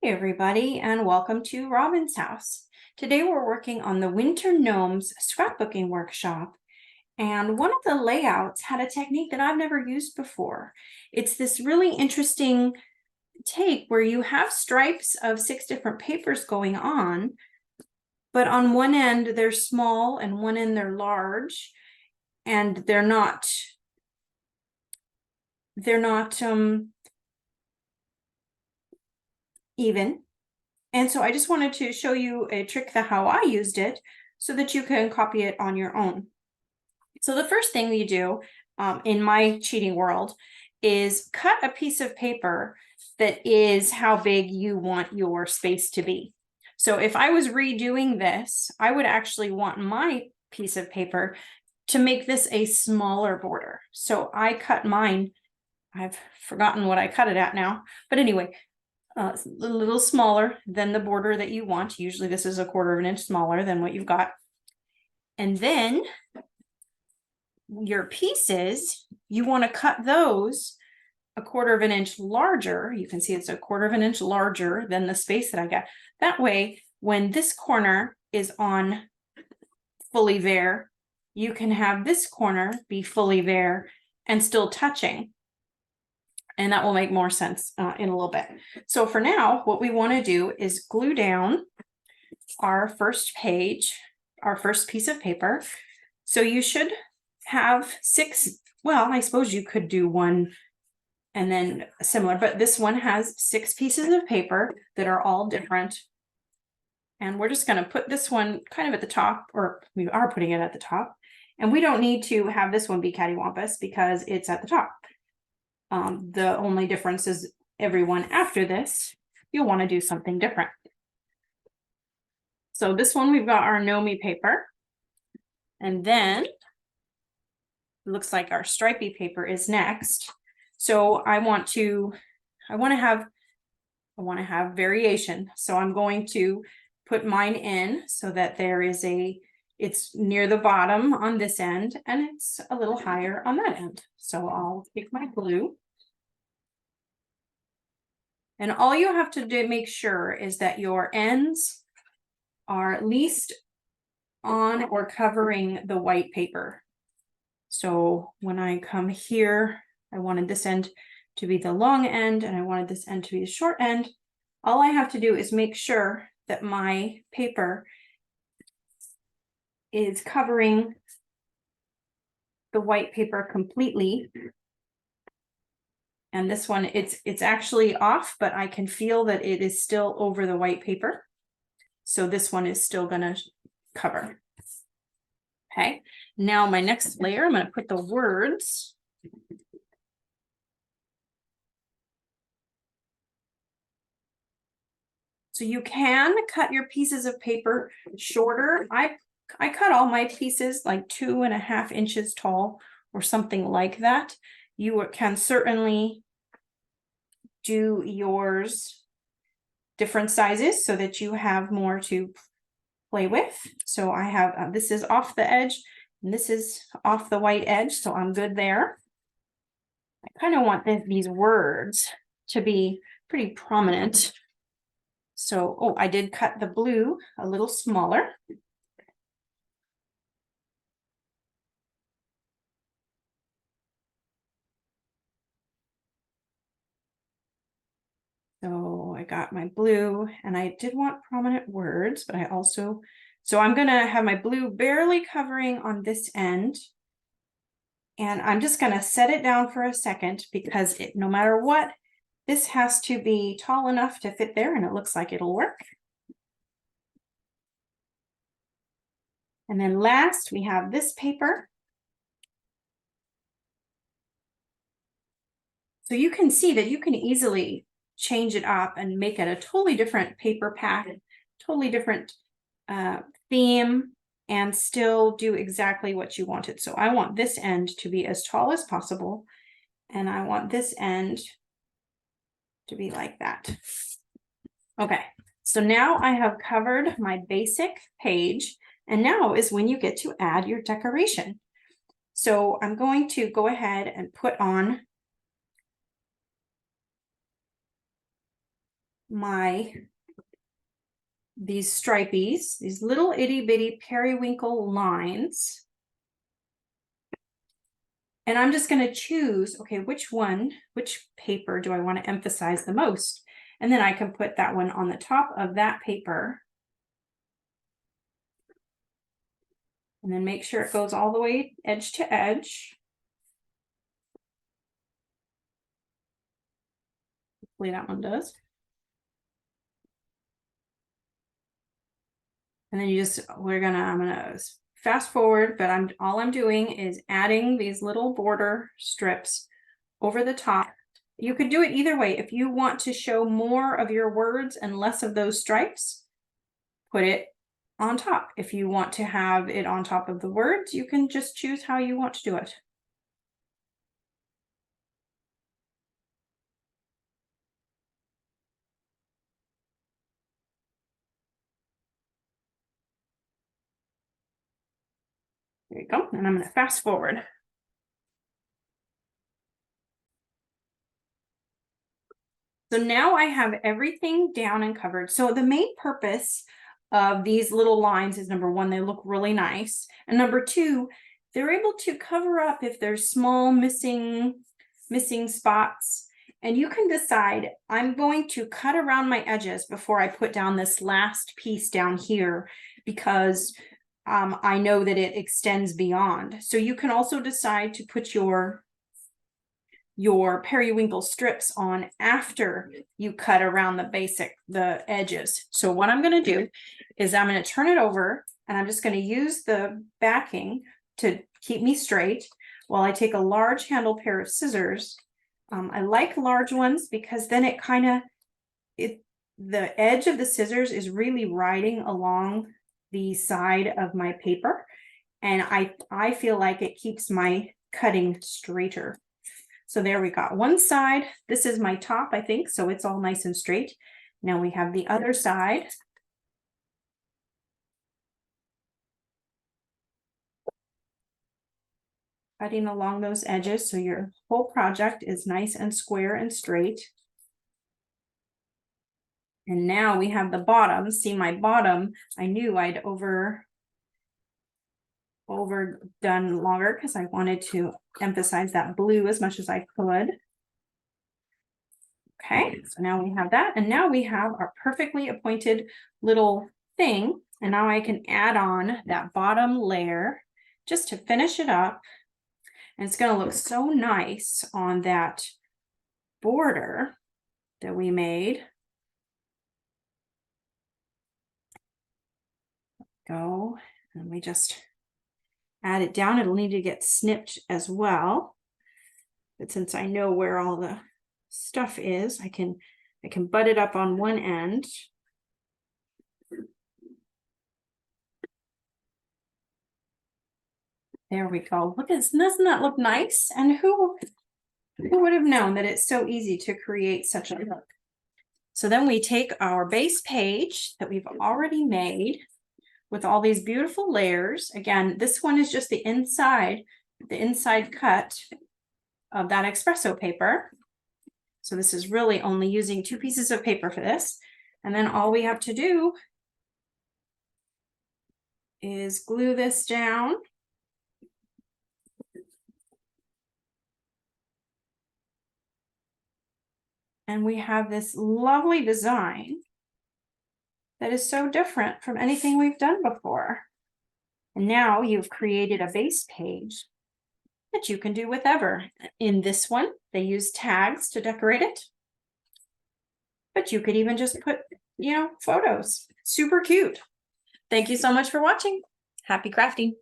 Hey everybody, and welcome to Robin's house. Today we're working on the Winter Gnomes scrapbooking workshop, and one of the layouts had a technique that I've never used before. It's this really interesting take where you have stripes of 6 different papers going on, but on one end they're small and one end they're large, and they're not even. And so I just wanted to show you a trick that how I used it so that you can copy it on your own. So the first thing you do in my cheating world is cut a piece of paper that is how big you want your space to be. So if I was redoing this, I would actually want my piece of paper to make this a smaller border. So I cut mine, I've forgotten what I cut it at now, but anyway, a little smaller than the border that you want. Usually this is 1/4 of an inch smaller than what you've got. And then your pieces, you want to cut those 1/4 of an inch larger. You can see it's 1/4 of an inch larger than the space that I got. That way, when this corner is on fully there, you can have this corner be fully there and still touching. And that will make more sense in a little bit. So for now, what we want to do is glue down our first page, our first piece of paper. So you should have 6, well, I suppose you could do one and then similar, but this one has 6 pieces of paper that are all different. And we're just going to put this one kind of at the top, or we are putting it at the top. And we don't need to have this one be cattywampus because it's at the top. The only difference is everyone after this, you'll want to do something different. So this one, we've got our Nomi paper. And then it looks like our stripy paper is next. So I want to have variation. So I'm going to put mine in so that it's near the bottom on this end and it's a little higher on that end. So I'll take my glue. And all you have to do, make sure is that your ends are at least on or covering the white paper. So when I come here, I wanted this end to be the long end and I wanted this end to be the short end. All I have to do is make sure that my paper is covering the white paper completely. And this one, it's actually off, but I can feel that it is still over the white paper. So this one is still gonna cover. Okay, now my next layer, I'm gonna put the words. So you can cut your pieces of paper shorter. I cut all my pieces like 2.5 inches tall or something like that. You can certainly do yours different sizes so that you have more to play with. So I have, this is off the edge and this is off the white edge. So I'm good there. I kind of want these words to be pretty prominent. So, oh, I did cut the blue a little smaller. So I got my blue and I did want prominent words, but I also, so I'm gonna have my blue barely covering on this end. And I'm just gonna set it down for a second because no matter what, this has to be tall enough to fit there and it looks like it'll work. And then last we have this paper. So you can see that you can easily change it up and make it a totally different paper pack, totally different theme, and still do exactly what you wanted. So I want this end to be as tall as possible, and I want this end to be like that. Okay, so now I have covered my basic page, and now is when you get to add your decoration. So I'm going to go ahead and put on these stripies, these little itty bitty periwinkle lines. And I'm just going to choose, okay, which paper do I want to emphasize the most? And then I can put that one on the top of that paper. And then make sure it goes all the way edge to edge. Hopefully that one does. And then I'm gonna fast forward, but all I'm doing is adding these little border strips over the top. You could do it either way. If you want to show more of your words and less of those stripes, put it on top. If you want to have it on top of the words, you can just choose how you want to do it. There you go. And I'm going to fast forward. So now I have everything down and covered. So the main purpose of these little lines is, number one, they look really nice. And number two, they're able to cover up if there's small missing spots. And you can decide, I'm going to cut around my edges before I put down this last piece down here, because I know that it extends beyond. So you can also decide to put your periwinkle strips on after you cut around the edges. So what I'm going to do is I'm going to turn it over, and I'm just going to use the backing to keep me straight while I take a large handle pair of scissors. I like large ones because then the edge of the scissors is really riding along the side of my paper, and I feel like it keeps my cutting straighter. So there we got one side. This is my top, I think, so it's all nice and straight. Now we have the other side. Cutting along those edges so your whole project is nice and square and straight. And now we have the bottom. See, my bottom, I knew I'd overdone longer because I wanted to emphasize that blue as much as I could. Okay, so now we have that, and now we have our perfectly appointed little thing. And now I can add on that bottom layer just to finish it up. And it's going to look so nice on that border that we made. Go, and we just add it down. It'll need to get snipped as well. But since I know where all the stuff is, I can butt it up on one end. There we go. Look, doesn't that look nice? And who would have known that it's so easy to create such a look? So then we take our base page that we've already made with all these beautiful layers. Again, this one is just the inside cut of that espresso paper. So this is really only using 2 pieces of paper for this. And then all we have to do is glue this down. And we have this lovely design that is so different from anything we've done before. And now you've created a base page that you can do whatever. In this one, they use tags to decorate it. But you could even just put, photos. Super cute. Thank you so much for watching. Happy crafting.